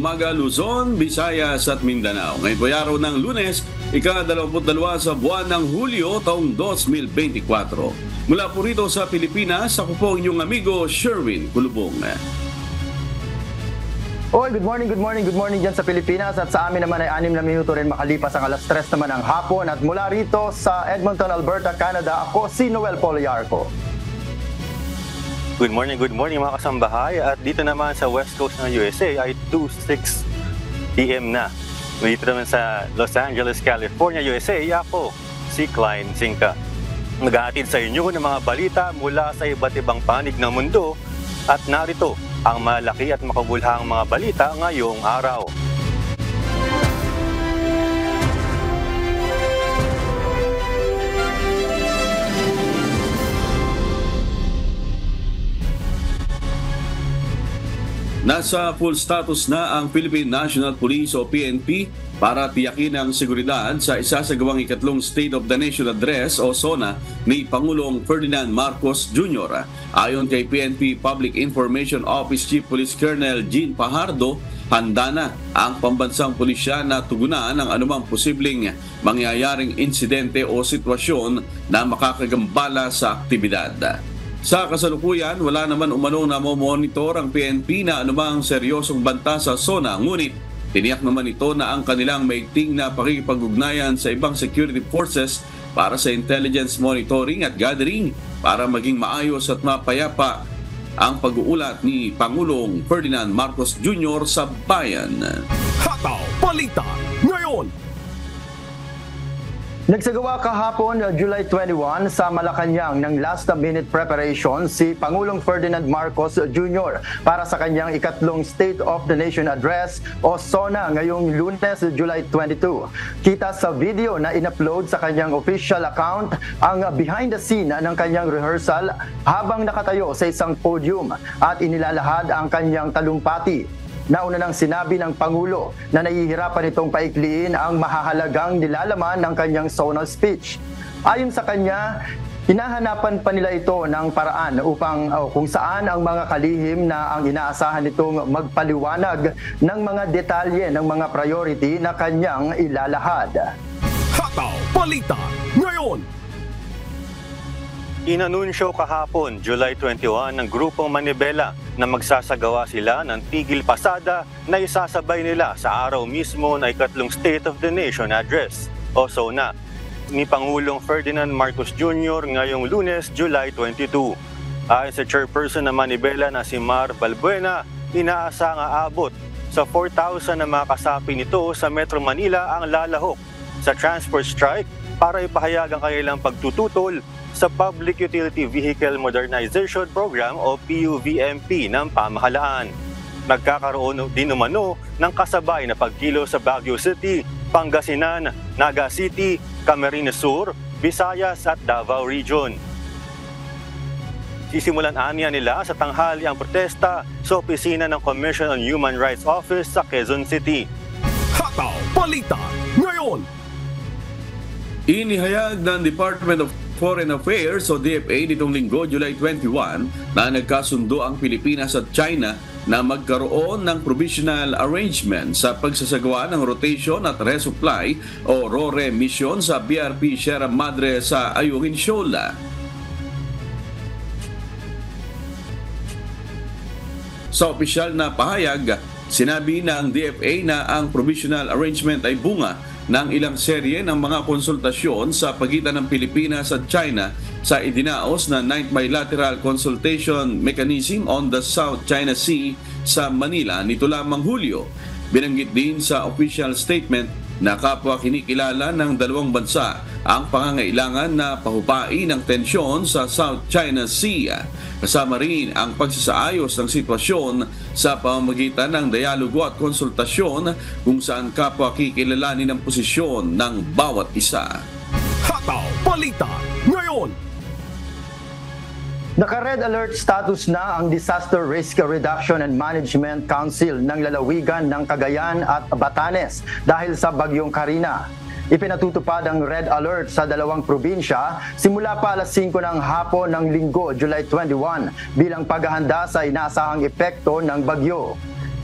umaga Luzon, Visayas at Mindanao. Ngayon po araw ng Lunes, ika-22 sa buwan ng Hulyo taong 2024. Mula po rito sa Pilipinas, ako po ang inyong amigo Sherwin Kulubong. Oy, good morning dyan sa Pilipinas at sa amin naman ay 6 na minuto rin makalipas ang alas 3 naman ng hapon at mula rito sa Edmonton, Alberta, Canada, ako si Noel Poliarco. Good morning mga kasambahay at dito naman sa West Coast ng USA ay 2:06 PM na. Dito naman sa Los Angeles, California, USA, ako si Klein Sinka. Mag-aatid sa inyo ng mga balita mula sa iba't ibang panig ng mundo at narito ang malaki at makabulhang mga balita ngayong araw. Nasa full status na ang Philippine National Police o PNP para tiyakin ang seguridad sa isasagawang ikatlong State of the Nation Address o SONA ni Pangulong Ferdinand Marcos Jr. Ayon kay PNP Public Information Office Chief Police Colonel Jean Fajardo, handa na ang pambansang pulisya na tugunan ang anumang posibleng mangyayaring insidente o sitwasyon na makakagambala sa aktibidad. Sa kasalukuyan, wala naman umano na monitor ang PNP na anumang seryosong banta sa SONA, ngunit tiniyak naman ito na ang kanilang maigting na pakikipag-ugnayan sa ibang security forces para sa intelligence monitoring at gathering para maging maayos at mapayapa ang pag-uulat ni Pangulong Ferdinand Marcos Jr. sa bayan. Hataw Balita ngayon! Nagsagawa kahapon, July 21, sa Malacanang ng last-minute preparation si Pangulong Ferdinand Marcos Jr. para sa kanyang ikatlong State of the Nation Address o SONA ngayong Lunes, July 22. Kita sa video na in-upload sa kanyang official account ang behind the scene ng kanyang rehearsal habang nakatayo sa isang podium at inilalahad ang kanyang talumpati. Nauna nang sinabi ng Pangulo na nahihirapan itong paikliin ang mahahalagang nilalaman ng kanyang SONA speech. Ayon sa kanya, hinahanapan pa nila ito ng paraan upang kung saan ang mga kalihim na ang inaasahan nitong magpaliwanag ng mga detalye ng mga priority na kanyang ilalahad. Hataw Balita ngayon! Inanunsyo kahapon, July 21, ng Grupong Manibela na magsasagawa sila ng tigil pasada na isasabay nila sa araw mismo na ikatlong State of the Nation Address o SONA ni Pangulong Ferdinand Marcos Jr. ngayong Lunes, July 22. Ayon sa chairperson ng Manibela na si Mar Balbuena, inaasang aabot sa 4,000 na mga kasapi nito sa Metro Manila ang lalahok sa transport strike para ipahayag ang kanilang pagtututol sa Public Utility Vehicle Modernization Program o PUVMP ng pamahalaan. Nagkakaroon din umano ng kasabay na pagkilo sa Baguio City, Pangasinan, Naga City, Camarines Sur, Visayas at Davao Region. Sisimulan aniya nila sa tanghali ang protesta sa opisina ng Commission on Human Rights Office sa Quezon City. Hataw Balita ngayon! Inihayag ng Department of Foreign Affairs o DFA nitong linggo, July 21, na nagkasundo ang Pilipinas at China na magkaroon ng provisional arrangement sa pagsasagawa ng rotation at resupply o RORE mission sa BRP Sierra Madre sa Ayungin Shoal. Sa opisyal na pahayag, sinabi ng DFA na ang provisional arrangement ay bunga ng ilang serye ng mga konsultasyon sa pagitan ng Pilipinas at China sa idinaos na 9th Bilateral Consultation Mechanism on the South China Sea sa Manila nito lamang Hulyo. Binanggit din sa official statement na kapwa kinikilala ng dalawang bansa ang pangangailangan na pahupain ang tensyon sa South China Sea. Kasama rin ang pagsasaayos ng sitwasyon sa pamamagitan ng dialogo at konsultasyon kung saan kapwa kikilalanin ang posisyon ng bawat isa. Hataw Balita ngayon! Naka-red alert status na ang Disaster Risk Reduction and Management Council ng lalawigan ng Cagayan at Batanes dahil sa bagyong Carina. Ipinatutupad ang red alert sa dalawang probinsya simula pa alas 5 ng hapon ng linggo, July 21, bilang paghahanda sa inaasahang epekto ng bagyo.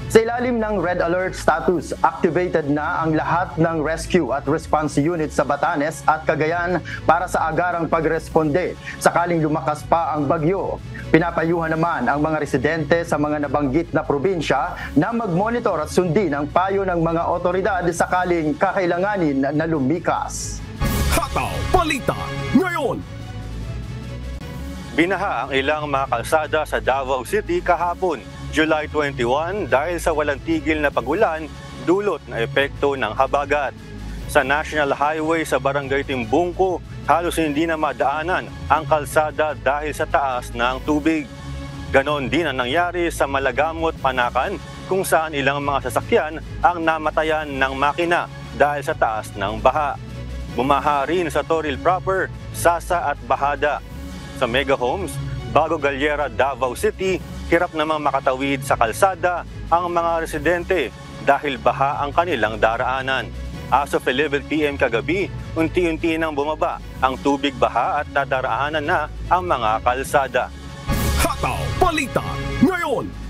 Sa Sa ilalim ng Red Alert status, activated na ang lahat ng rescue at response unit sa Batanes at Cagayan para sa agarang pagresponde sakaling lumakas pa ang bagyo. Pinapayuhan naman ang mga residente sa mga nabanggit na probinsya na mag-monitor at sundin ang payo ng mga otoridad sakaling kakailanganin na lumikas. Hataw Balita ngayon. Binaha ang ilang mga kalsada sa Davao City kahapon, July 21, dahil sa walang tigil na pagulan dulot na epekto ng habagat. Sa National Highway sa Barangay Timbungko, halos hindi na madaanan ang kalsada dahil sa taas ng tubig. Ganon din ang nangyari sa Malagamot, Panakan, kung saan ilang mga sasakyan ang namatayan ng makina dahil sa taas ng baha. Bumaha rin sa Toril proper, Sasa at Bahada. Sa Mega Homes, Bago Galliera, Davao City, hirap namang makatawid sa kalsada ang mga residente dahil baha ang kanilang daraanan. As of 11 PM kagabi, unti-unti nang bumaba ang tubig baha at nadaraanan na ang mga kalsada. Hataw Balita ngayon.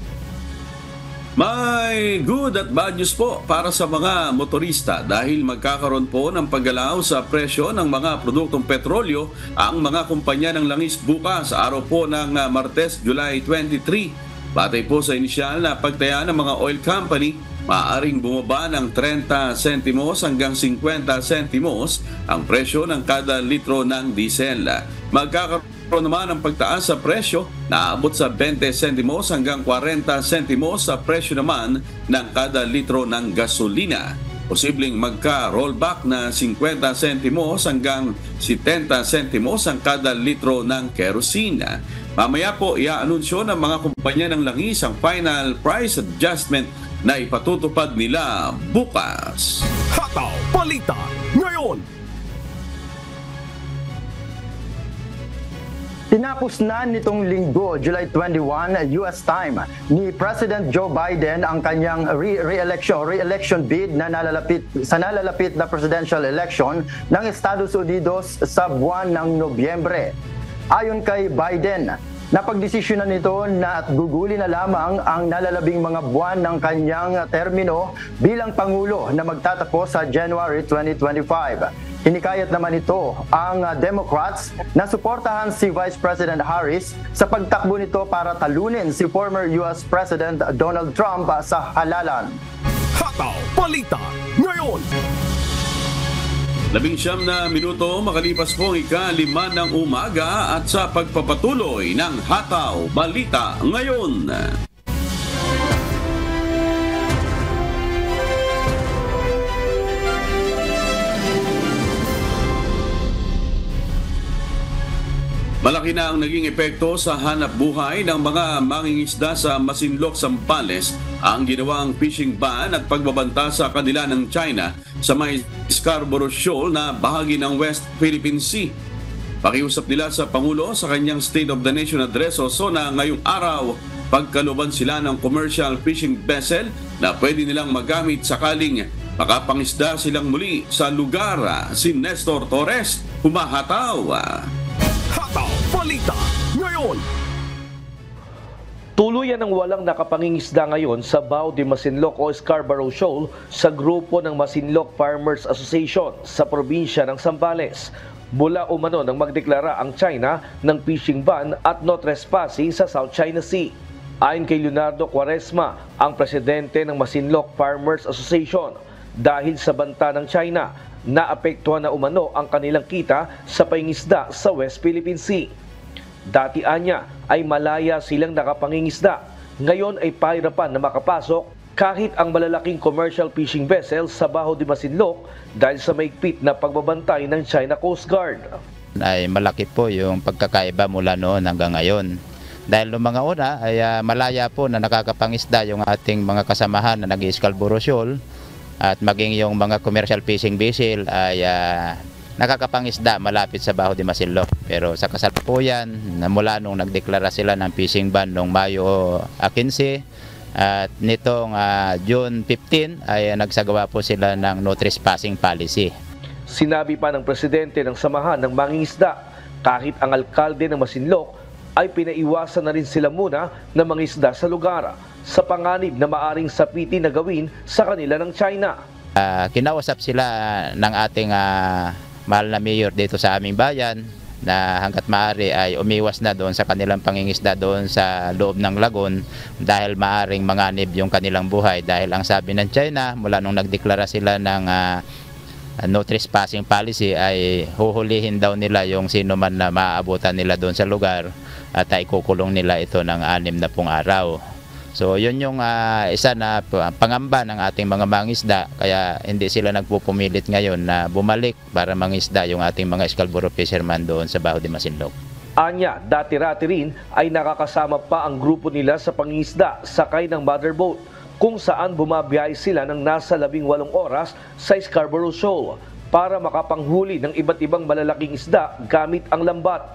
May good at bad news po para sa mga motorista dahil magkakaroon po ng paggalaw sa presyo ng mga produktong petrolyo ang mga kumpanya ng langis bukas, araw po ng Martes, July 23. Batay po sa inisyal na pagtaya ng mga oil company, maaaring bumaba ng 30 sentimos hanggang 50 sentimos ang presyo ng kada litro ng diesel. Magkakaroon naman ang pagtaas sa presyo na aabot sa 20 sentimos hanggang 40 sentimos sa presyo naman ng kada litro ng gasolina. Posibleng magka-rollback na 50 sentimos hanggang 70 sentimos ang kada litro ng kerosene. Mamaya po i-anunsyo ng mga kumpanya ng langis ang final price adjustment na ipatutupad nila bukas. Hataw Balita ngayon. Tinapos na nitong linggo, July 21, US time, ni President Joe Biden ang kanyang re-election bid na nalalapit na presidential election ng Estados Unidos sa buwan ng Nobyembre. Ayon kay Biden, napagdesisyonan nito na at guguli na lamang ang nalalabing mga buwan ng kanyang termino bilang Pangulo na magtatapos sa January 2025. Hinikayat naman ito ang Democrats na suportahan si Vice President Harris sa pagtakbo nito para talunin si former US President Donald Trump sa halalan. Hataw Balita ngayon. 19 na minuto makalipas po ang ika-5 ng umaga at sa pagpapatuloy ng Hataw Balita ngayon. Malaki na ang naging epekto sa hanap buhay ng mga mangingisda sa Masinloc, Zambales ang ginawang fishing ban at pagbabanta sa kanila ng China sa may Scarborough Shoal na bahagi ng West Philippine Sea. Pakiusap nila sa Pangulo sa kanyang State of the Nation Address o SONA ngayong araw pagkaluban sila ng commercial fishing vessel na pwede nilang magamit sakaling makapangisda silang muli sa lugar. Si Nestor Torres, humahataw. Hataw Balita ngayon. Tuluyan ang walang nakapangingisda ngayon sa Bao de Masinloc o Scarborough Shoal sa grupo ng Masinloc Farmers Association sa probinsya ng Zambales. Mula umano nang magdeklara ang China ng fishing ban at no trespassing sa South China Sea. Ayon kay Leonardo Quaresma, ang presidente ng Masinloc Farmers Association, dahil sa banta ng China, naapektuhan na umano ang kanilang kita sa pangingisda sa West Philippine Sea. Dati anya ay malaya silang nakapangingisda. Ngayon ay pahirapan na makapasok kahit ang malalaking commercial fishing vessels sa Bao de Masinloc dahil sa maigpit na pagbabantay ng China Coast Guard. Ay malaki po yung pagkakaiba mula noon hanggang ngayon. Dahil noong mga una ay malaya po na nakakapangisda yung ating mga kasamahan na nag-Scarborough Shoal. At maging yung mga commercial fishing vessel ay nakakapangisda malapit sa Bao de Masinloc. Pero sa kasalukuyan, na mula nung nagdeklara sila ng fishing ban noong Mayo 15 at nitong June 15 ay nagsagawa po sila ng no trespassing policy. Sinabi pa ng presidente ng samahan ng mangingisda, kahit ang alkalde ng Masinloc ay pinaiwasan na rin sila muna na mangisda sa lugar. sa panganib na maaring sapiti na gawin sa kanila ng China. Kinausap sila ng ating mahal na mayor dito sa aming bayan na hanggat maaari ay umiwas na doon sa kanilang pangingisda doon sa loob ng lagon dahil maaring manganib yung kanilang buhay. Dahil ang sabi ng China mula nung nagdeklara sila ng no trespassing policy ay huhulihin daw nila yung sino man na maaabutan nila doon sa lugar at ay kukulong nila ito ng 60 araw. So yun yung isa na pangamba ng ating mga mangisda, kaya hindi sila nagpupumilit ngayon na bumalik para mangisda yung ating mga Scarborough fisherman doon sa Baho de Masinloc. Anya, dati-rati rin ay nakakasama pa ang grupo nila sa pangingisda sakay ng mother boat, kung saan bumabiyahe sila ng nasa 18 oras sa Scarborough Shoal para makapanghuli ng iba't ibang malalaking isda gamit ang lambat.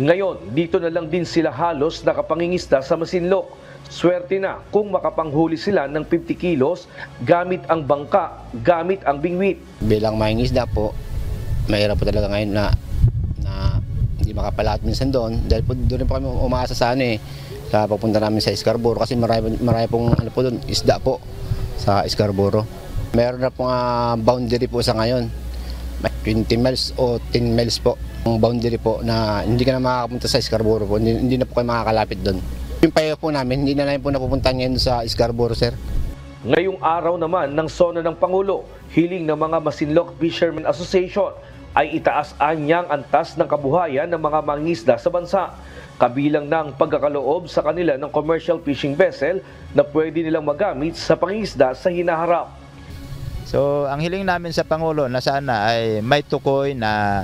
Ngayon, dito na lang din sila halos nakapangingisda sa Masinloc. Swerte na kung makapanghuli sila ng 50 kilos gamit ang bangka, gamit ang bingwit. Bilang mangingisda po, mahirap po talaga ngayon na hindi makapalat minsan doon dahil po doon po kami umaasa sa sa papunta namin sa Scarborough kasi marami pong po doon isda po sa Scarborough. Meron na pong boundary po sa ngayon. 20 miles o 10 miles po ang boundary po na hindi ka na makakapunta sa Scarborough po. Hindi na po kayo makakalapit doon. Yung payo po namin, hindi na namin po napupunta ngayon sa Scarborough, sir. Ngayong araw naman ng SONA ng Pangulo, hiling ng mga Masinloc Fishermen Association ay itaas anyang antas ng kabuhayan ng mga mangingisda sa bansa, kabilang ng pagkakaloob sa kanila ng commercial fishing vessel na pwede nilang magamit sa pangingisda sa hinaharap. So ang hiling namin sa Pangulo na sana ay may tukoy na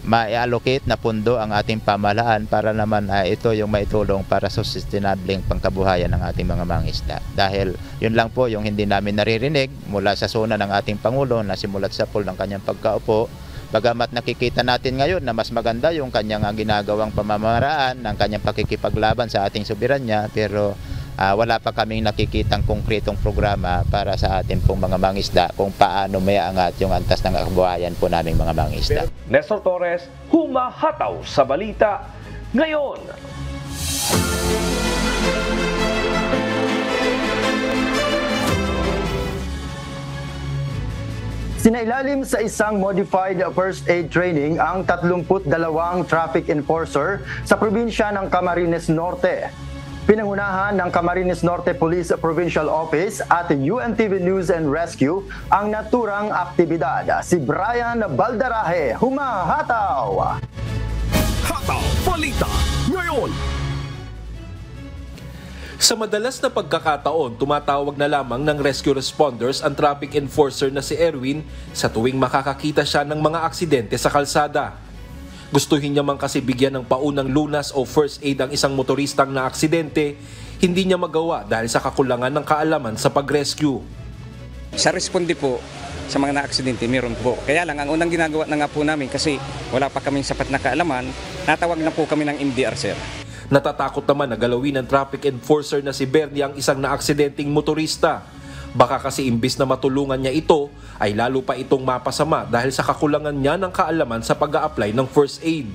ma-allocate na pundo ang ating pamahalaan para naman ito yung maitulong para sa sustainableng pangkabuhayan ng ating mga mangingisda. Dahil yun lang po yung hindi namin naririnig mula sa SONA ng ating Pangulo na simulat sa pool ng kanyang pagkaupo. Bagamat nakikita natin ngayon na mas maganda yung kanyang ginagawang pamamaraan ng kanyang pakikipaglaban sa ating soberanya, pero wala pa kaming nakikitang konkretong programa para sa ating pong mga mangisda kung paano may angat yung antas ng kabuhayan po naming mga mangisda. Nestor Torres, humahataw sa balita ngayon. Sinailalim sa isang modified first aid training ang 32 traffic enforcer sa probinsya ng Camarines Norte. Pinangunahan ng Camarines Norte Police Provincial Office at UNTV News and Rescue ang naturang aktibidad. Si Brian Baldarahe, humahataw! Hataw Balita ngayon. Sa madalas na pagkakataon, tumatawag na lamang ng rescue responders ang traffic enforcer na si Erwin sa tuwing makakakita siya ng mga aksidente sa kalsada. Gustuhin niya man kasi bigyan ng paunang lunas o first aid ang isang motoristang na aksidente, hindi niya magawa dahil sa kakulangan ng kaalaman sa pag-rescue. Sa responde po sa mga na-aksidente, meron po. Kaya lang, ang unang ginagawa na nga po namin kasi wala pa kaming sapat na kaalaman, natawag na po kami ng MDR, sir. Natatakot naman na galawin ng traffic enforcer na si Bernie ang isang na-aksidenteng motorista. Baka kasi imbis na matulungan niya ito, ay lalo pa itong mapasama dahil sa kakulangan niya ng kaalaman sa pag-a-apply ng first aid.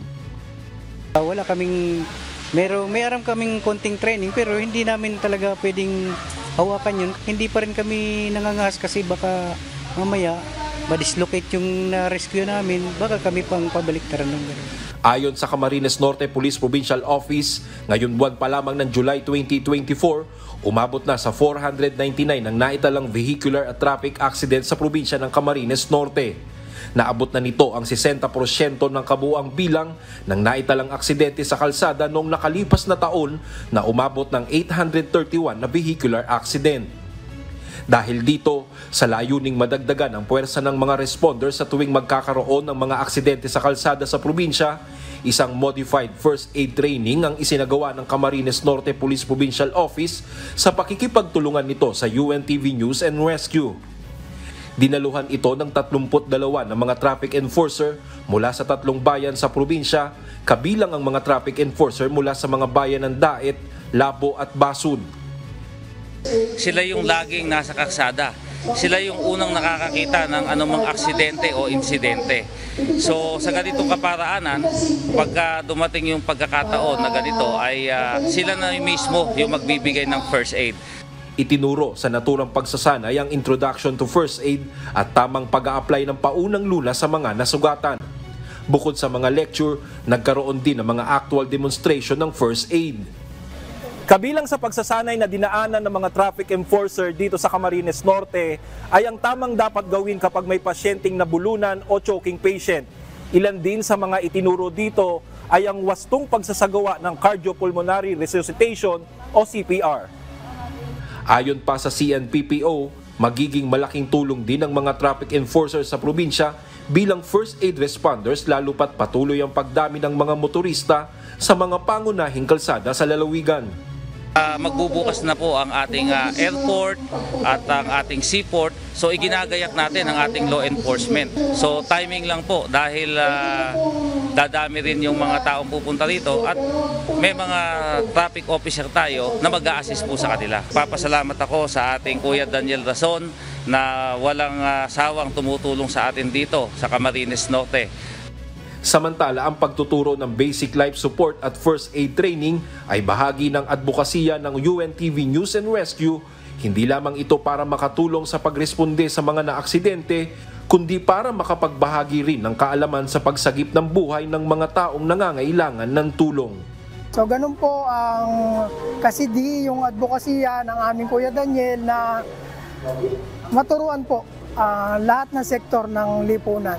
Wala kaming, mayroon kaming konting training pero hindi namin talaga pwedeng hawakan yun. Hindi pa rin kami nangangahas kasi baka mamaya ma-dislocate yung na-rescue namin, baka kami pang pabaliktaran ng gano'n. Ayon sa Camarines Norte Police Provincial Office, ngayon buwan pa lamang ng July 2024, umabot na sa 499 ang naitalang vehicular at traffic accident sa probinsya ng Camarines Norte. Naabot na nito ang 60% ng kabuuang bilang ng naitalang aksidente sa kalsada noong nakalipas na taon na umabot ng 831 na vehicular accident. Dahil dito, sa layuning madagdagan ang puwersa ng mga responders sa tuwing magkakaroon ng mga aksidente sa kalsada sa probinsya, isang modified first aid training ang isinagawa ng Camarines Norte Police Provincial Office sa pakikipagtulungan nito sa UNTV News and Rescue. Dinaluhan ito ng 32 na mga traffic enforcer mula sa 3 bayan sa probinsya, kabilang ang mga traffic enforcer mula sa mga bayan ng Daet, Labo at Basud. Sila yung laging nasa kalsada. sila yung unang nakakakita ng anumang aksidente o insidente. So sa ganitong kaparaanan, pagka dumating yung pagkakataon na ganito ay sila na mismo yung magbibigay ng first aid. Itinuro sa naturang pagsasanay ang introduction to first aid at tamang pag-a-apply ng paunang lunas sa mga nasugatan. Bukod sa mga lecture, nagkaroon din ng mga actual demonstration ng first aid. Kabilang sa pagsasanay na dinaanan ng mga traffic enforcer dito sa Camarines Norte ay ang tamang dapat gawin kapag may pasyenteng nabulunan o choking patient. Ilan din sa mga itinuro dito ay ang wastong pagsasagawa ng cardiopulmonary resuscitation o CPR. Ayon pa sa CNPPO, magiging malaking tulong din ang mga traffic enforcers sa probinsya bilang first aid responders lalo pat patuloy ang pagdami ng mga motorista sa mga pangunahing kalsada sa lalawigan. Magbubukas na po ang ating airport at ang ating seaport, so iginagayak natin ang ating law enforcement. So timing lang po dahil dadami rin yung mga taong pupunta rito at may mga traffic officer tayo na mag-a-assist po sa kanila. Papasalamat ako sa ating Kuya Daniel Rason na walang sawang tumutulong sa atin dito sa Camarines Norte. Samantala, ang pagtuturo ng basic life support at first aid training ay bahagi ng advokasya ng UNTV News and Rescue. Hindi lamang ito para makatulong sa pagresponde sa mga naaksidente, kundi para makapagbahagi rin ng kaalaman sa pagsagip ng buhay ng mga taong nangangailangan ng tulong. So ganun po ang kasidi yung advokasya ng aming Kuya Daniel na maturuan po lahat ng sektor ng lipunan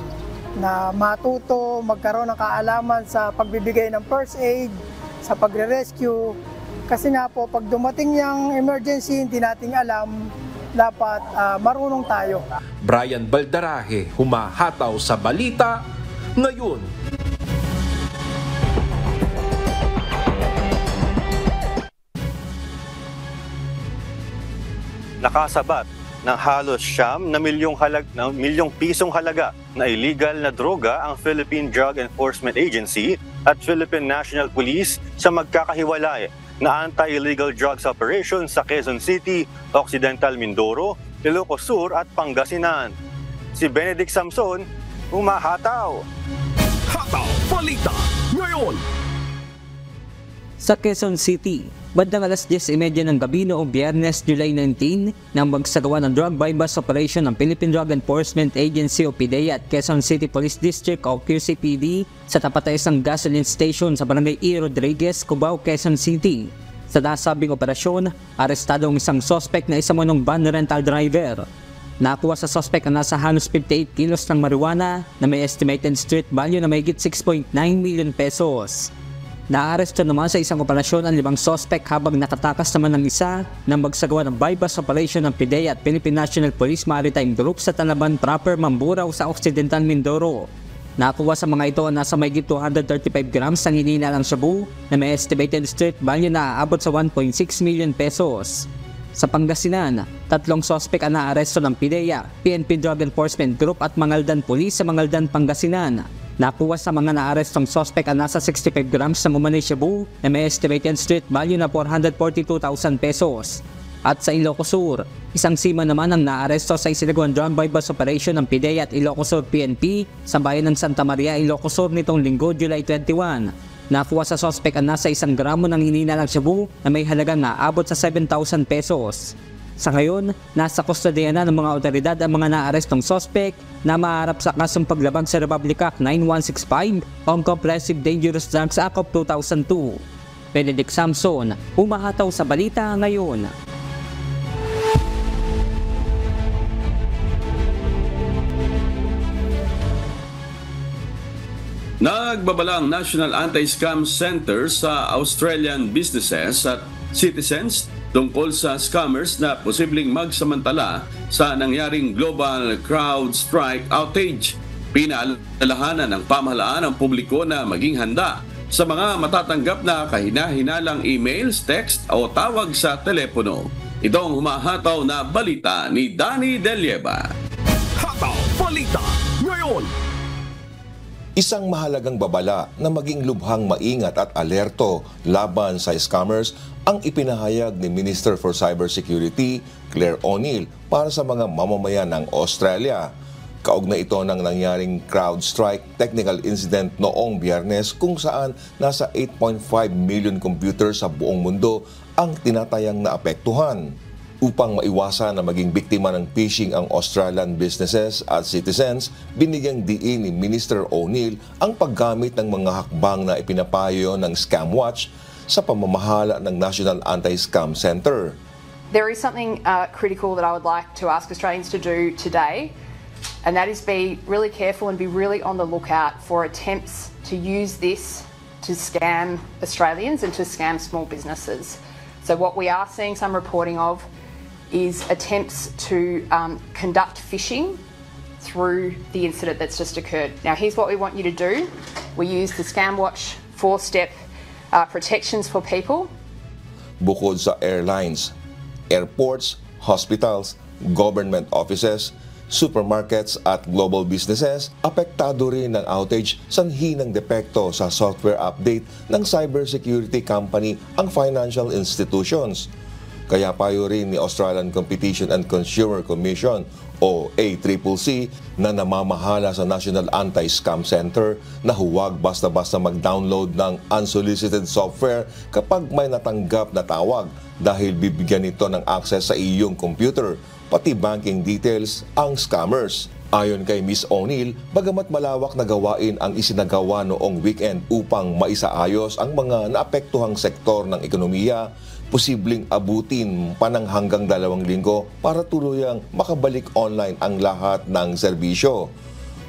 na matuto, magkaroon ng kaalaman sa pagbibigay ng first aid, sa pagre-rescue. Kasi nga po, pag dumating yung emergency, hindi natin alam, dapat marunong tayo. Brian Baldarahe, humahataw sa balita ngayon. Nakasabat ng halos ₱9 milyong pisong halaga na illegal na droga ang Philippine Drug Enforcement Agency at Philippine National Police sa magkakahiwalay na anti-illegal drugs operation sa Quezon City, Occidental Mindoro, Ilocos Sur at Pangasinan. Si Benedict Samson, humahataw. Hataw Balita ngayon. Sa Quezon City, bandang alas 10:30 ng gabi noong Biyernes, July 19, nang magsagawa ng drug bypass operation ng Philippine Drug Enforcement Agency o PDEA at Quezon City Police District o QCPD sa tapat ng isang gasoline station sa Barangay E. Rodriguez, Cubao, Quezon City. Sa nasabing operasyon, arestado ang isang suspect na isa munong van rental driver. Nakuha sa suspect ang nasa halos 58 kilos ng marijuana na may estimated street value na mahigit 6.9 million pesos. Naaresto naman sa isang operasyon ang 5 suspect habang nakatakas naman ng isa nang magsagawa ng bypass operation ng PDEA at Philippine National Police Maritime Group sa Talaban proper, Mamburao sa Occidental Mindoro. Nakuha sa mga ito ang nasa mahigit 235 grams ng hinihinalang shabu na may estimated street value na aabot sa 1.6 million pesos. Sa Pangasinan, 3 suspect ang naaresto ng PDEA, PNP Drug Enforcement Group at Mangaldan Police sa Mangaldan, Pangasinan. Nakuha sa mga naarestong suspect ang nasa 65 grams ng umano'y shabu na may estimated street value na 442,000 pesos. At sa Ilocos Sur, isang seaman naman ang naaresto sa isinagawang drug bypass operation ng PDEA at Ilocos Sur PNP sa bayan ng Santa Maria, Ilocos Sur nitong Linggo, July 21. Nakuha sa suspect ang nasa 1 gramo ng hinihinalang shabu na may halagang naabot sa 7,000 pesos. Sa ngayon, nasa kustodiya na ng mga otoridad ang mga naarestong suspect na maharap sa kasong paglabag sa Republic Act 9165 o Compressive Dangerous Drugs Act of 2002. Benedict Samson, humahataw sa balita ngayon. Nagbabalang National Anti-Scam Center sa Australian businesses at citizens tungkol sa scammers na posibleng magsamantala sa nangyaring global CrowdStrike outage. Pinaalalahanan ng pamahalaan ang publiko na maging handa sa mga matatanggap na kahina-hinalang emails, text o tawag sa telepono. Ito ang humahataw na balita ni Danny Delieva. Hataw Balita ngayon. Isang mahalagang babala na maging lubhang maingat at alerto laban sa scammers ang ipinahayag ni Minister for Cybersecurity Claire O'Neill para sa mga mamamayan ng Australia. Kaugnay ito ng nangyaring CrowdStrike technical incident noong Biyernes kung saan nasa 8.5 million computer sa buong mundo ang tinatayang naapektuhan. Upang maiwasan na maging biktima ng phishing ang Australian businesses at citizens, binigyang diin ni Minister O'Neill ang paggamit ng mga hakbang na ipinapayo ng Scamwatch sa pamamahala ng National Anti-Scam Center. There is something critical that I would like to ask Australians to do today, and that is be really careful and be really on the lookout for attempts to use this to scam Australians and to scam small businesses. So what we are seeing some reporting of is attempts to conduct phishing through the incident that's just occurred. Now here's what we want you to do. We use the Scamwatch 4-step protections for people. Bukod sa airlines, airports, hospitals, government offices, supermarkets at global businesses, apektado rin ng outage sanhi ng depekto sa software update ng cybersecurity company ang financial institutions. Kaya payo rin ni Australian Competition and Consumer Commission o ACCC na namamahala sa National Anti-Scam Center na huwag basta-basta mag-download ng unsolicited software kapag may natanggap na tawag dahil bibigyan nito ng access sa iyong computer, pati banking details ang scammers. Ayon kay Ms. O'Neill, bagamat malawak na gawain ang isinagawa noong weekend upang maisaayos ang mga naapektuhang sektor ng ekonomiya, posibleng abutin pa ng hanggang 2 linggo para tuluyang makabalik online ang lahat ng serbisyo.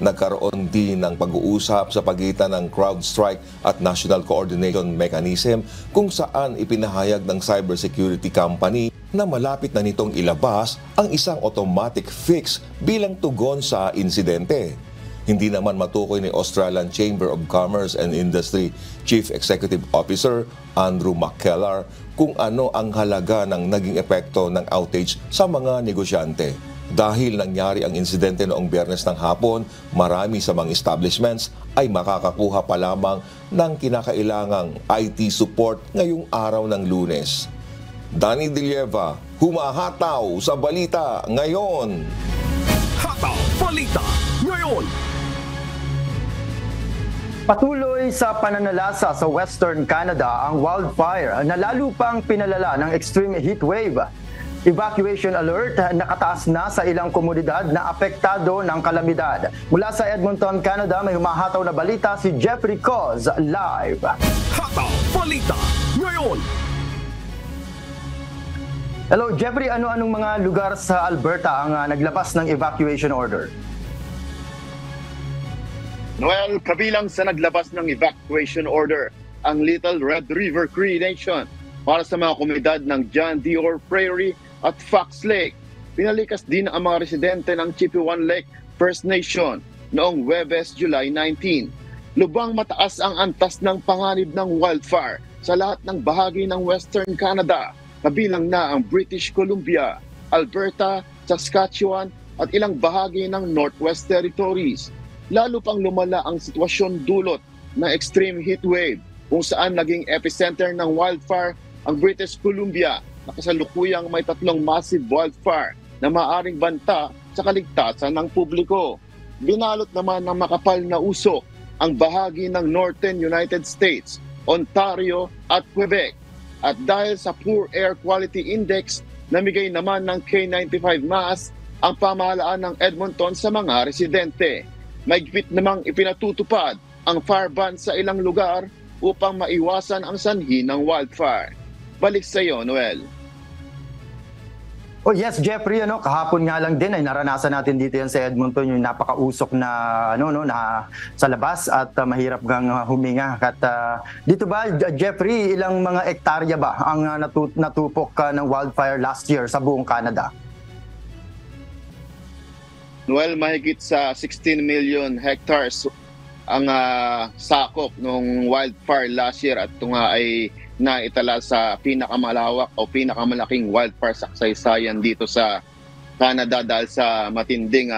Nagkaroon din ng pag-uusap sa pagitan ng CrowdStrike at National Coordination Mechanism kung saan ipinahayag ng cybersecurity company na malapit na nitong ilabas ang isang automatic fix bilang tugon sa insidente. Hindi naman matukoy ni Australian Chamber of Commerce and Industry Chief Executive Officer Andrew McKellar kung ano ang halaga ng naging epekto ng outage sa mga negosyante. Dahil nangyari ang insidente noong Biyernes ng hapon, marami sa mga establishments ay makakakuha pa lamang ng kinakailangang IT support ngayong araw ng Lunes. Danny Dilieva, humahataw sa balita ngayon. Hataw Balita Ngayon. Patuloy sa pananalasa sa Western Canada ang wildfire na lalo pang pinalala ng extreme heat wave. Evacuation alert nakataas na sa ilang komunidad na apektado ng kalamidad. Mula sa Edmonton, Canada, may humahataw na balita si Jeffrey Coz live. Hataw Balita Ngayon. Hello Jeffrey, ano-anong mga lugar sa Alberta ang naglabas ng evacuation order? Noel, kabilang sa naglabas ng evacuation order ang Little Red River Cree Nation para sa mga komunidad ng John Deere Prairie at Fox Lake. Pinalikas din ang mga residente ng Chippewan Lake First Nation noong Huwebes, July 19. Lubang mataas ang antas ng panganib ng wildfire sa lahat ng bahagi ng Western Canada, kabilang na ang British Columbia, Alberta, Saskatchewan at ilang bahagi ng Northwest Territories. Lalo pang lumala ang sitwasyon dulot ng extreme heat wave kung saan naging epicenter ng wildfire ang British Columbia na kasalukuyang may 3 massive wildfire na maaaring banta sa kaligtasan ng publiko. Binalot naman ng makapal na usok ang bahagi ng Northern United States, Ontario at Quebec. At dahil sa Poor Air Quality Index, namigay naman ng K95 mask ang pamahalaan ng Edmonton sa mga residente. Maigpit namang ipinatutupad ang fire ban sa ilang lugar upang maiwasan ang sanhi ng wildfire. Balik sa iyo, Noel. Oh yes, Jeffrey, kahapon nga lang din ay naranasan natin dito yan sa Edmonton yung napakausok na na sa labas at mahirap gang huminga. At dito ba, Jeffrey, ilang mga ektarya ba ang natupok ng wildfire last year sa buong Canada? Noel, mahigit sa 16 million hectares ang sakop ng wildfire last year at ito nga ay naitala sa pinakamalawak o pinakamalaking wildfire sa kasaysayan dito sa Canada dahil sa matinding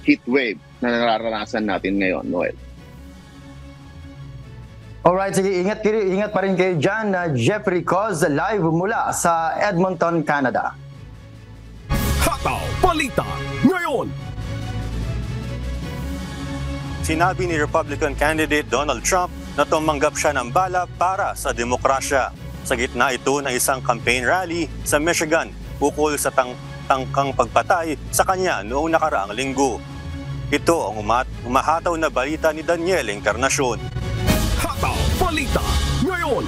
heat wave na nararanasan natin ngayon, Noel. Alright, sige, ingat pa rin kayo dyan. Jeffrey Coz, live mula sa Edmonton, Canada. Hataw Balita ngayon. Sinabi ni Republican candidate Donald Trump na tumanggap siya ng bala para sa demokrasya. Sa gitna ito ng isang campaign rally sa Michigan ukol sa tangkang pagpatay sa kanya noong nakaraang linggo. Ito ang umahataw na balita ni Daniel Encarnacion. Hataw Balita ngayon.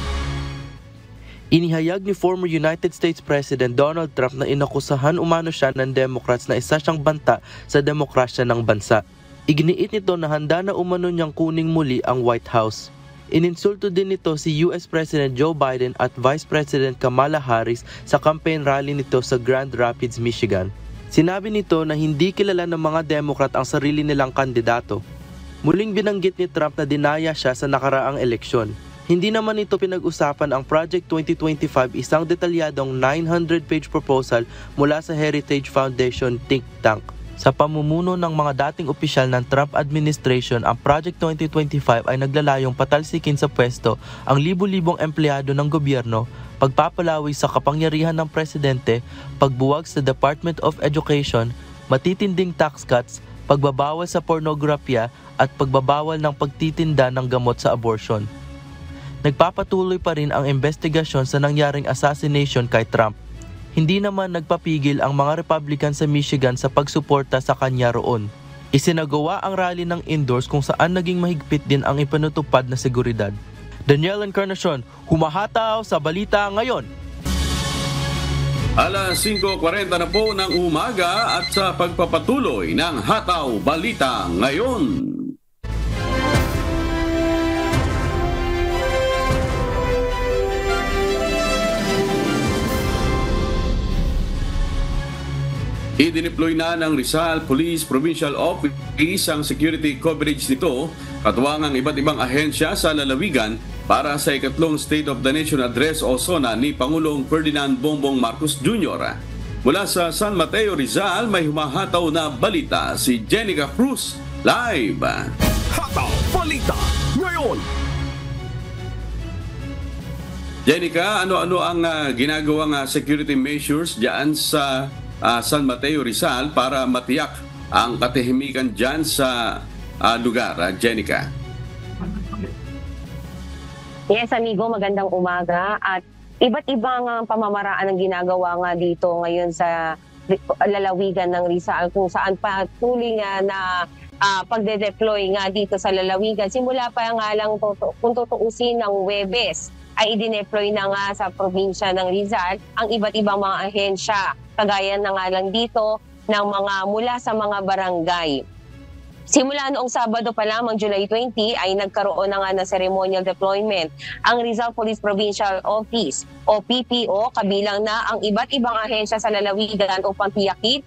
Inihayag ni former United States President Donald Trump na inakusahan umano siya ng Democrats na isa siyang banta sa demokrasya ng bansa. Iginiit nito na handa na umano niyang kuning muli ang White House. Ininsulto din nito si US President Joe Biden at Vice President Kamala Harris sa campaign rally nito sa Grand Rapids, Michigan. Sinabi nito na hindi kilala ng mga Democrat ang sarili nilang kandidato. Muling binanggit ni Trump na dinaya siya sa nakaraang eleksyon. Hindi naman ito pinag-usapan ang Project 2025, isang detalyadong 900-page proposal mula sa Heritage Foundation think tank. Sa pamumuno ng mga dating opisyal ng Trump administration, ang Project 2025 ay naglalayong patalsikin sa pwesto ang libu-libong empleyado ng gobyerno, pagpapalawi sa kapangyarihan ng presidente, pagbuwag sa Department of Education, matitinding tax cuts, pagbabawal sa pornografiya at pagbabawal ng pagtitinda ng gamot sa abortion. Nagpapatuloy pa rin ang investigasyon sa nangyaring assassination kay Trump. Hindi naman nagpapigil ang mga Republican sa Michigan sa pagsuporta sa kanya roon. Isinagawa ang rally ng indoors kung saan naging mahigpit din ang ipinutupad na seguridad. Daniel Encarnacion, humahataw sa balita ngayon. Alas 5:40 na po ng umaga at sa pagpapatuloy ng Hataw Balita ngayon. Idineploy na ng Rizal Police Provincial Office ang security coverage nito, katuwang ang iba't ibang ahensya sa lalawigan para sa ikatlong State of the Nation Address o SONA ni Pangulong Ferdinand Bongbong Marcos Jr. Mula sa San Mateo, Rizal, may humahataw na balita si Jenica Cruz live. Hataw Balita ngayon. Jenica, ano-ano ang ginagawang security measures diyan sa San Mateo, Rizal para matiyak ang katahimikan dyan sa lugar, Jenica? Yes, amigo, magandang umaga. At iba't ibang pamamaraan ang ginagawa nga dito ngayon sa lalawigan ng Rizal, kung saan patuloy nga na pagde-deploy nga dito sa lalawigan. Simula pa nga lang kung tutuusin ng Huwebes ay idineploy na nga sa probinsya ng Rizal ang iba't ibang mga ahensya. Kagaya na nga lang dito ng mga mula sa mga barangay. Simula noong Sabado pa lamang, July 20, ay nagkaroon na nga ng ceremonial deployment ang Rizal Police Provincial Office o PPO, kabilang na ang iba't ibang ahensya sa lalawigan upang tiyakin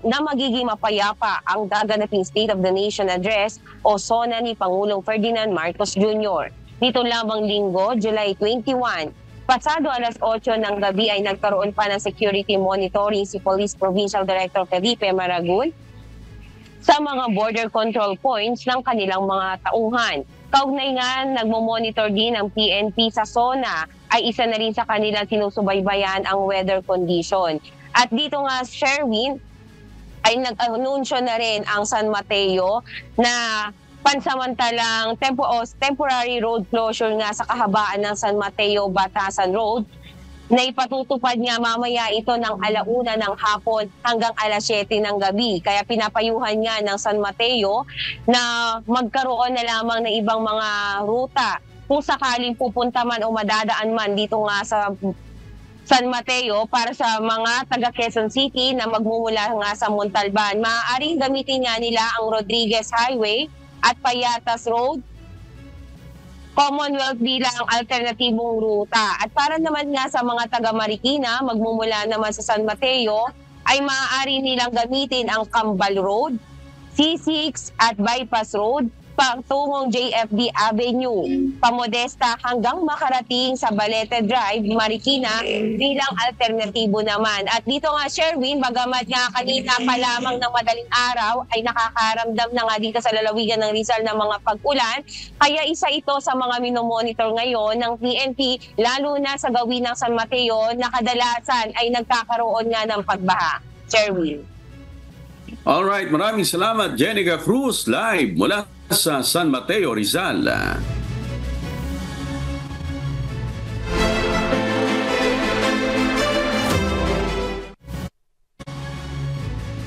na magiging mapayapa ang gaganaping State of the Nation Address o SONA ni Pangulong Ferdinand Marcos Jr. Nito lamang linggo, July 21, pasado alas 8 ng gabi ay nagkaroon pa ng security monitoring si Police Provincial Director Felipe Maragul sa mga border control points ng kanilang mga tauhan. Kaugnay nga, nagmo-monitor din ang PNP sa SONA ay isa na rin sa kanilang sinusubaybayan ang weather condition. At dito nga, Sherwin, ay nag-anunsyo na rin ang San Mateo na pansamantalang temporary road closure nga sa kahabaan ng San Mateo Batasan Road na ipatutupad nga mamaya ito ng 1:00 ng hapon hanggang 7:00 ng gabi. Kaya pinapayuhan nga ng San Mateo na magkaroon na lamang ng ibang mga ruta kung sakaling pupunta man o madadaan man dito nga sa San Mateo para sa mga taga Quezon City na magmumula nga sa Montalban. Maaaring gamitin nga nila ang Rodriguez Highway at Payatas Road, Commonwealth bilang alternatibong ruta. At para naman nga sa mga taga Marikina, magmumula naman sa San Mateo, ay maaari nilang gamitin ang Cambal Road, C6 at Bypass Road, patungong JFD Avenue, Pamodesta hanggang makarating sa Balete Drive, Marikina bilang alternatibo naman. At dito nga, Sherwin, bagamat nga kanina pa lamang ng madaling araw ay nakakaramdam na nga dito sa lalawigan ng Rizal ng mga pag-ulan, kaya isa ito sa mga minomonitor ngayon ng PNP, lalo na sa gawin ng San Mateo na kadalasan ay nagkakaroon nga ng pagbaha. Sir Will. Alright, maraming salamat Jenica Cruz live mula sa San Mateo, Rizal.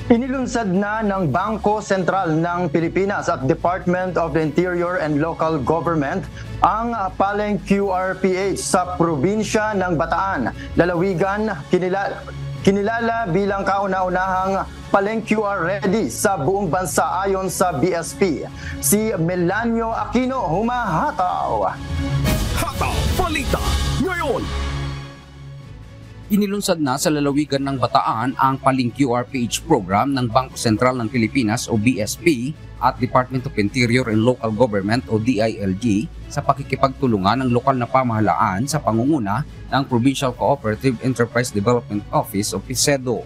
Inilunsad na ng Bangko Sentral ng Pilipinas at Department of the Interior and Local Government ang Paleng QRPH sa probinsya ng Bataan, Lalawigan, kinilala bilang kauna-unahang Paleng QR Ready sa buong bansa ayon sa BSP. Si Melanio Aquino humahataw. Hataw Balita ngayon. Inilunsad na sa lalawigan ng Bataan ang Paleng QRPH program ng Bangko Sentral ng Pilipinas o BSP at Department of Interior and Local Government o DILG sa pakikipagtulungan ng lokal na pamahalaan sa pangunguna ng Provincial Cooperative Enterprise Development Office o PICEDO.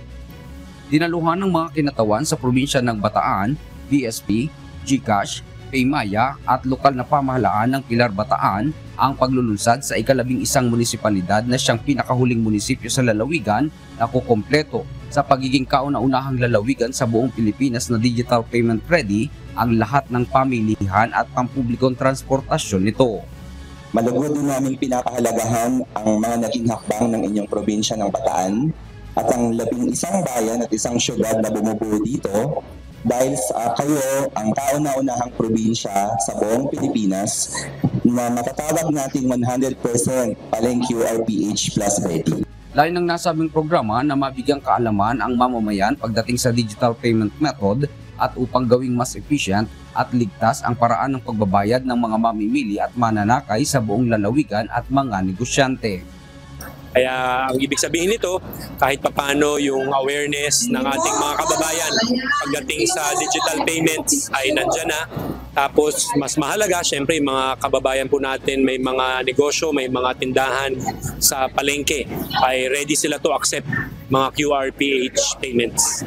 Dinaluhan ng mga kinatawan sa probinsya ng Bataan, BSP, GCash, Paymaya at lokal na pamahalaan ng Pilar Bataan ang paglulunsad sa ika-11 munisipalidad na siyang pinakahuling munisipyo sa lalawigan na kukompleto sa pagiging kauna-unahang lalawigan sa buong Pilipinas na digital payment ready ang lahat ng pamilihan at pampublikong transportasyon nito. Malugod din namin pinapahalagahan ang mga naging hakbang ng inyong probinsya ng Bataan at ang 11 bayan at isang syudad na bumubuo dito dahil kayo ang kauna-unahang probinsya sa buong Pilipinas na matatawag nating 100% Paleng QRPH Plus Ready. Layo ng nasabing programa na mabigyang kaalaman ang mamamayan pagdating sa digital payment method at upang gawing mas efficient at ligtas ang paraan ng pagbabayad ng mga mamimili at mananakay sa buong lalawigan at mga negosyante. Kaya ang ibig sabihin nito, kahit papano yung awareness ng ating mga kababayan pagdating sa digital payments ay nandyan na. Tapos mas mahalaga, syempre mga kababayan po natin may mga negosyo, may mga tindahan sa palengke ay ready sila to accept mga QRPH payments.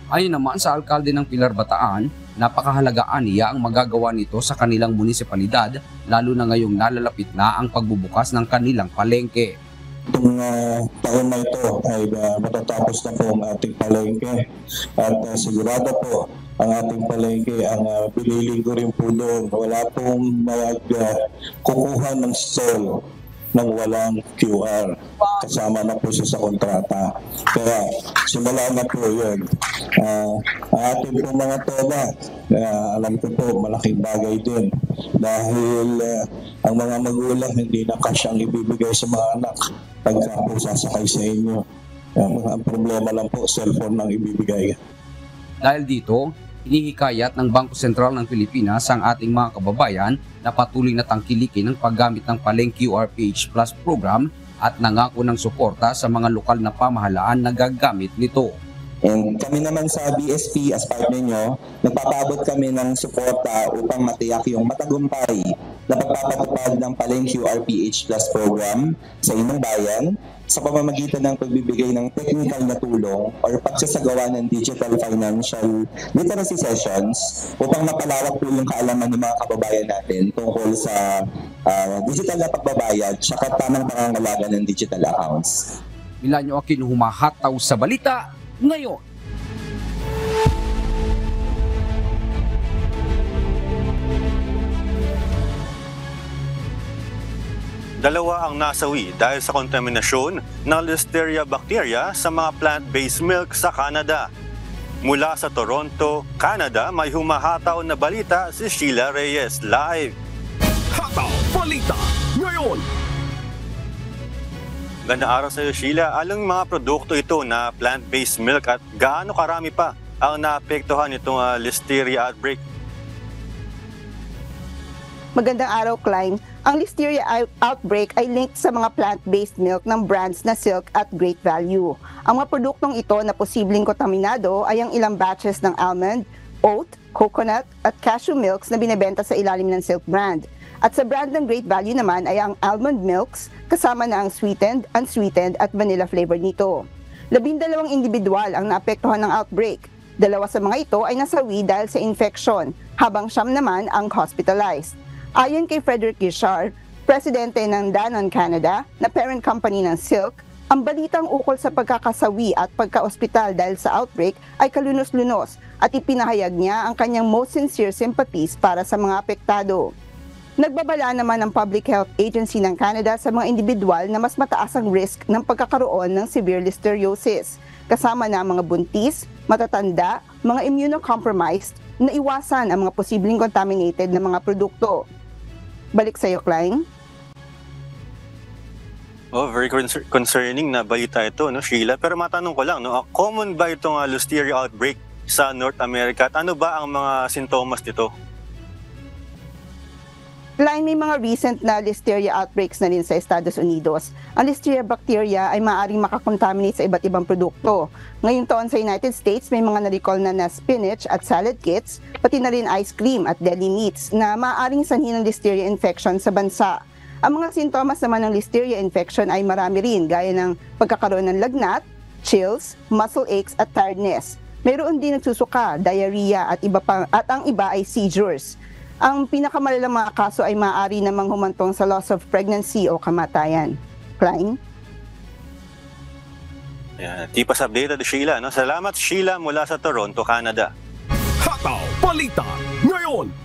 Ayon naman sa alkalde ng Pilar Bataan, napakahalagaan niya ang magagawa nito sa kanilang munisipalidad lalo na ngayong nalalapit na ang pagbubukas ng kanilang palengke. Itong taon na ito ay matatapos na po ang ating palengke at sigurado po ang ating palengke ang pililing ko rin po doon. Wala pong kukuha ng stall nang walang QR. Kasama na po siya sa kontrata. Kaya simula na po yun. Ang ating pong mga toda, alam ko po malaking bagay din. Dahil ang mga magulang hindi na kasyang ibibigay sa mga anak pagka po sasakay sa inyo. Ang problema lang po, cellphone lang ibibigay. Dahil dito, hinihikayat ng Bangko Sentral ng Pilipinas ang ating mga kababayan na patuloy na tangkilikin ang paggamit ng Paleng QRPH Plus program at nangako ng suporta sa mga lokal na pamahalaan na gagamit nito. And kami naman sa BSP as part ninyo, nagpapaabot kami ng suporta upang matiyak yung matagumpay na pagpapatupad ng Paleng QRPH Plus program sa inyong bayan sa pamamagitan ng pagbibigay ng technical na tulong o pagsasagawa ng digital financial literacy sessions upang mapalawak po yung kaalaman ng mga kababayan natin tungkol sa digital na pagbabayad at tamang pangangalaga ng digital accounts. Melanio Aquino humahataw sa balita ngayon. Dalawa ang nasawi dahil sa kontaminasyon ng Listeria bacteria sa mga plant-based milk sa Canada. Mula sa Toronto, Canada, may humahataw na balita si Sheila Reyes live. Hataw Balita ngayon. Gandang araw sa iyo, Sheila. Alang mga produkto ito na plant-based milk at gaano karami pa ang naapektuhan itong Listeria outbreak? Magandang araw, Klein. Ang Listeria outbreak ay linked sa mga plant-based milk ng brands na Silk at Great Value. Ang mga produktong ito na posibleng kontaminado ay ang ilang batches ng almond, oat, coconut at cashew milks na binebenta sa ilalim ng Silk brand. At sa brand ng Great Value naman ay ang almond milks kasama na ang sweetened, unsweetened at vanilla flavor nito. 12 individual ang naapektuhan ng outbreak. 2 sa mga ito ay nasawi dahil sa infection, habang 9 naman ang hospitalized. Ayon kay Frederick Guichard, presidente ng Danone Canada, na parent company ng Silk, Ang balitang ukol sa pagkakasawi at pagka-ospital dahil sa outbreak ay kalunos-lunos at ipinahayag niya ang kanyang most sincere sympathies para sa mga apektado. Nagbabala naman ang Public Health Agency ng Canada sa mga individual na mas mataas ang risk ng pagkakaroon ng severe listeriosis, kasama na ang mga buntis, matatanda, mga immunocompromised, na iwasan ang mga posibleng contaminated na mga produkto. Balik sa iyo, Klein. Oh, very concerning na balita ito, no, Sheila. Pero matanong ko lang, no, common ba itong listeria outbreak sa North America? At ano ba ang mga sintomas nito? Klein, may mga recent na listeria outbreaks na rin sa Estados Unidos. Ang listeria bacteria ay maaaring makakontaminate sa iba't ibang produkto. Ngayong taon sa United States, may mga na-recall na spinach at salad kits, pati na rin ice cream at deli meats na maaaring sanhi ng listeria infection sa bansa. Ang mga sintomas naman ng listeria infection ay marami rin, gaya ng pagkakaroon ng lagnat, chills, muscle aches at tiredness. Mayroon din nagsusuka, diarrhea at ang iba ay seizures. Ang pinakamalalang mga kaso ay maaari namang humantong sa loss of pregnancy o kamatayan. Klein? Yeah, tipas updated Sheila. No? Salamat Sheila mula sa Toronto, Canada. Hataw Balita ngayon.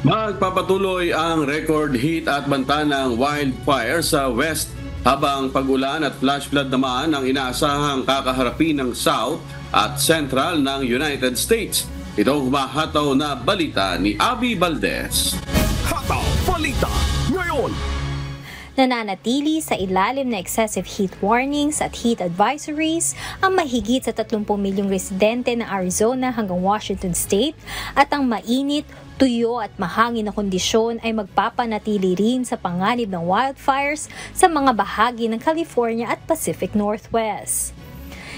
Magpapatuloy ang record heat at banta ng wildfire sa West habang pag-ulan at flash flood naman ang inaasahang kakaharapin ng South at Central ng United States. Itong humahataw na balita ni Abby Valdez. Hataw Balita ngayon. Nananatili sa ilalim na excessive heat warnings at heat advisories ang mahigit sa 30 milyong residente ng Arizona hanggang Washington State at ang mainit, tuyo at mahangin na kondisyon ay magpapanatili rin sa panganib ng wildfires sa mga bahagi ng California at Pacific Northwest.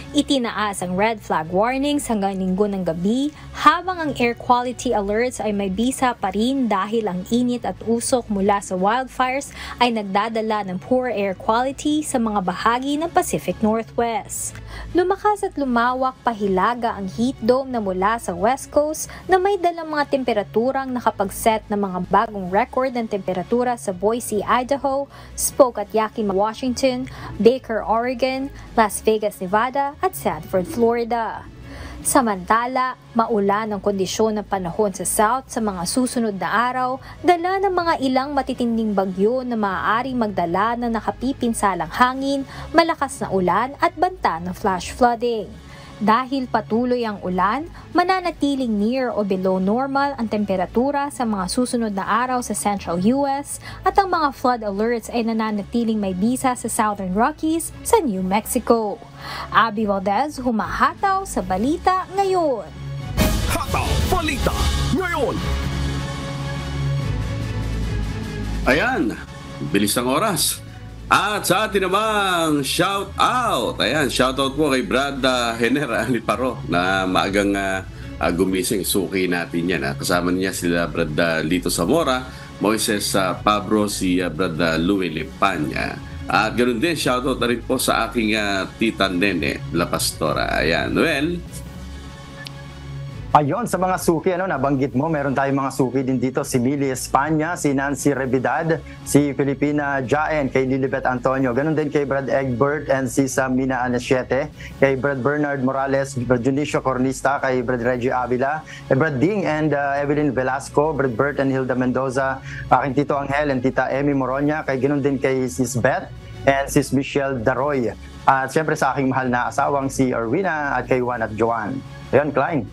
Itinaas ang red flag warnings hanggang Linggo ng gabi habang ang air quality alerts ay may bisa pa rin dahil ang init at usok mula sa wildfires ay nagdadala ng poor air quality sa mga bahagi ng Pacific Northwest. Lumakas at lumawak pahilaga ang heat dome na mula sa West Coast na may dalang mga temperaturang nakapag-set ng mga bagong record ng temperatura sa Boise, Idaho, Spoke at Yakima, Washington, Baker, Oregon, Las Vegas, Nevada, at Sanford, Florida. Samantala, maulan ang kondisyon ng panahon sa South sa mga susunod na araw, dala ng mga ilang matitinding bagyo na maaaring magdala ng nakapipinsalang hangin, malakas na ulan at banta ng flash flooding. Dahil patuloy ang ulan, mananatiling near o below normal ang temperatura sa mga susunod na araw sa Central US at ang mga flood alerts ay nananatiling may bisa sa Southern Rockies sa New Mexico. Abby Valdez, humahataw sa Balita Ngayon. Hataw Balita Ngayon. Ayan, bilis ng oras. At sa atin namang shout out. Ayan, shout out po kay Brad Henner Aliparo na maagang gumising. Suki natin yan. Kasama niya sila Brad Lito Zamora, Moises Pabro, si Brad Louie Limpanya. At ganoon din, shout out na rin po sa aking tita Nene La Pastora. Ayan, well, Ayon, sa mga suki, nabanggit mo, meron tayong mga suki din dito. Si Mili Espanya, si Nancy Revidad, si Filipina Jaen, kay Lilibet Antonio. Ganon din kay Brad Egbert and si Samina Anesiete, kay Brad Bernard Morales, Brad Junicio Cornista, kay Brad Reggie Avila, kay Brad Ding and Evelyn Velasco, Brad Bert and Hilda Mendoza, aking Tito Angel and Tita Emmy Moronia, kay ganon din kay Sis Beth and Sis Michelle Daroy. At siyempre sa aking mahal na asawang si Erwina at kay Juan at Joan. Ayan, Klein.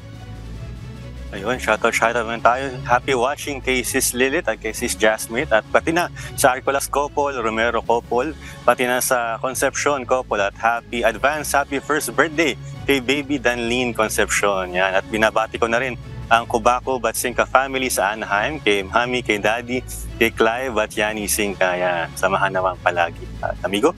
Ayun, shoutout naman tayo. Happy watching kay Sis Lilith at kay Sis Jasmine at pati na sa Arcolas couple, Romero couple, pati na sa Concepcion couple at happy first birthday kay baby Danlene Concepcion. Yan, at binabati ko na rin ang Kubaco Batsinka family sa Anaheim, kay Mami, kay Daddy, kay Clive at Yani Singka. Yan, samahan naman palagi. At amigo?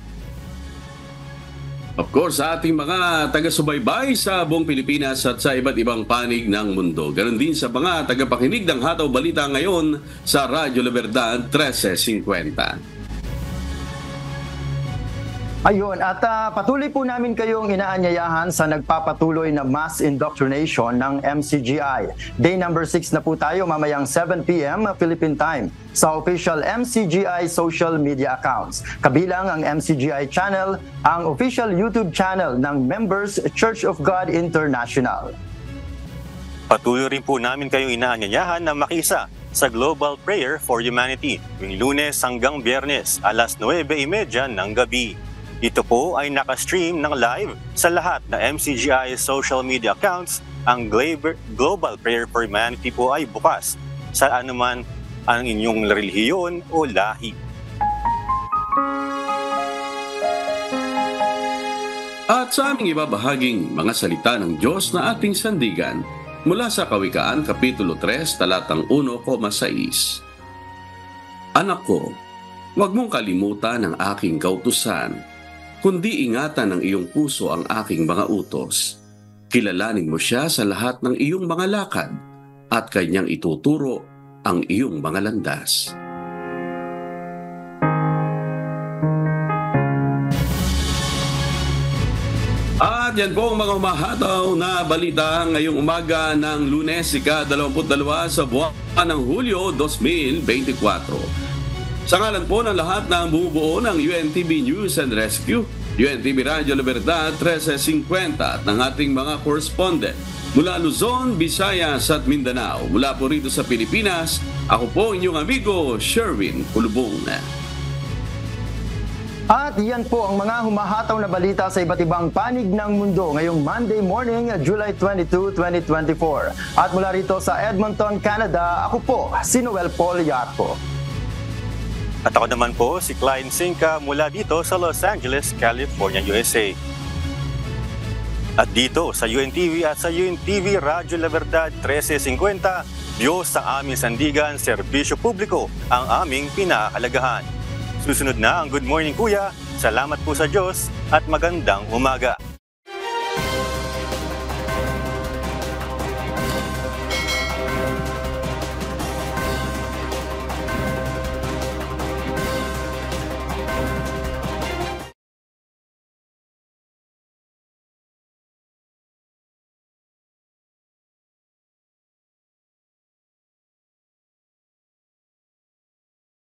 Of course, sa ating mga taga-subaybay sa buong Pilipinas at sa iba't ibang panig ng mundo. Ganon din sa mga tagapakinig ng Hataw Balita ngayon sa Radyo La Verdad 1350. Ayun, at patuloy po namin kayong inaanyayahan sa nagpapatuloy na mass indoctrination ng MCGI. Day number 6 na po tayo mamayang 7 p.m. Philippine Time sa official MCGI social media accounts. Kabilang ang MCGI channel, ang official YouTube channel ng Members Church of God International. Patuloy rin po namin kayong inaanyayahan na makisa sa Global Prayer for Humanity tuwing Lunes hanggang Biyernes alas 9:30 ng gabi. Ito po ay nakastream ng live sa lahat na MCGI social media accounts. Ang Global Prayer for Humanity po ay bukas sa anuman ang inyong relihiyon o lahi. At sa aming ibabahaging mga salita ng Diyos na ating sandigan mula sa Kawikaan, Kapitulo 3, talatang 1,6. Anak ko, huwag mong kalimutan ang aking kautusan, kundi ingatan ng iyong puso ang aking mga utos. Kilalanin mo siya sa lahat ng iyong mga lakad at kanyang ituturo ang iyong mga landas. At yan po ang mga umahataw na balita ngayong umaga ng Lunes, ika-22 sa buwan ng Hulyo 2024. Sa ngalan po ng lahat ng bumubuo ng UNTV News and Rescue, UNTV Radyo Libertad 1350 at ng ating mga correspondent mula Luzon, Visayas at Mindanao. Mula po rito sa Pilipinas, ako po inyong amigo Sherwin Kulubong. At yan po ang mga humahataw na balita sa iba't ibang panig ng mundo ngayong Monday morning, July 22, 2024. At mula rito sa Edmonton, Canada, ako po si Noel Paul Yarpo. At ako naman po si Klein Sinca mula dito sa Los Angeles, California, USA. At dito sa UNTV at sa UNTV Radyo La Verdad 1350, Diyos sa aming sandigan, serbisyo publiko ang aming pinahalagahan. Susunod na ang Good Morning Kuya. Salamat po sa Diyos at magandang umaga.